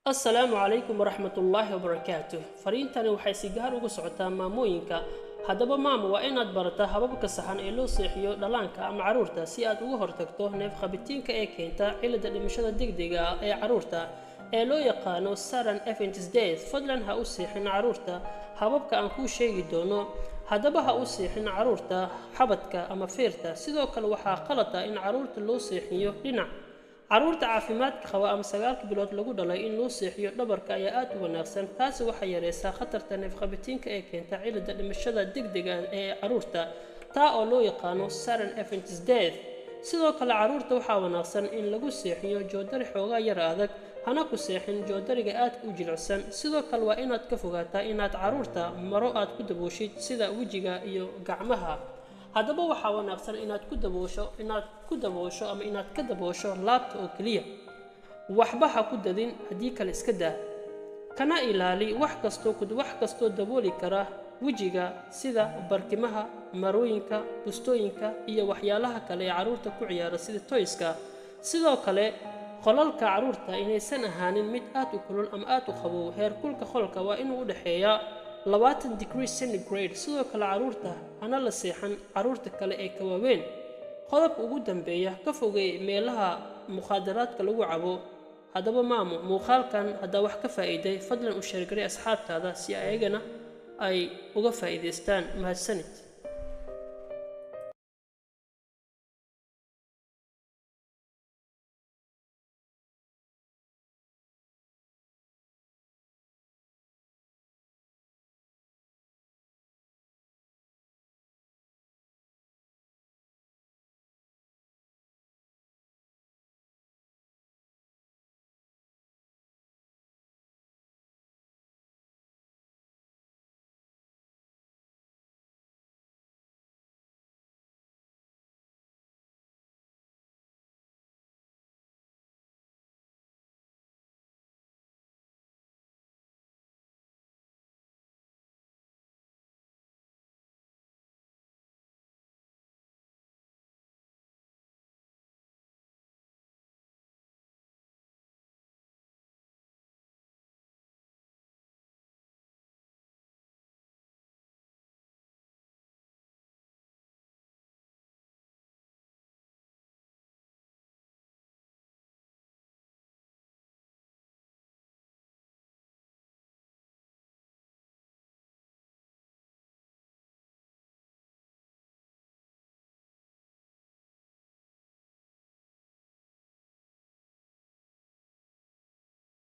السلام عليكم ورحمة الله وبركاته. فرينتani waxay si gaar ugu socotaa maamooyinka. Haddaba maamo waa inaad barataa hababka saxan ee loo seexiyo dhalaanka ama caruurta si aad uga hortagto neef qabitiinka ee keenta cilada dhimashada degdega ah ee caruurta ee loo yaqaano sudden infant death. Fadlan ha u seexin caruurta hababka aan kuu sheegi doono. Haddaba ha u seexin caruurta xabadka ama feerta. Sidoo kale waxaa qalad ah in caruurta loo seexiyo dhinac. caruurta caafimaadka qaba ama 9 bilood lagu dhalay in loo seexiyo dhabarka ayaa aad u wanaagsan. taasi waxay yareysaa khatarta neef qabitiinka ee keenta cilada dhimashada degdega ah ee caruurta taa oo loo yaqaano sudden infant death. sidoo kale caruurta waxaa wanaagsan in lagu seexiyo joodari xoogaa yar adag, hana ku seexin joodariga aad u jilicsan. sidoo kale waa inaad ka fogaataa inaad caruurta maro aad ku dabooshid sida wajiga iyo gacmaha. haddaba waxaa wanaagsan inaad ku daboosho ama inaad ka daboosho laabta oo kaliya. waxba ha ku dadin haddii kale iska daa. kana ilaali wax kastoo dabooli kara wajiga sida barkimaha, marooyinka, bustooyinka iyo waxyaalaha kale ee caruurta ku ciyaara sida toyska. sidoo kale qolalka caruurta inaysan ahaanin mid aad u kulul ama aad u qabow. heerkulka qolka waa inuu u dhaxeeyaa 20 degrees centigrade. sidoo kale caruurta hana la seexan caruurta kale ee ka waaweyn. qodobka ugu dambeeya ka fogee meelaha mukhadaraadka lagu cabo. haddaba maamo muuqaalkan haddaa wax ka faa'iiday fadlan u sheergari asxaabtaada si ayagana ay uga faa'iidaystaan. mahadsanid.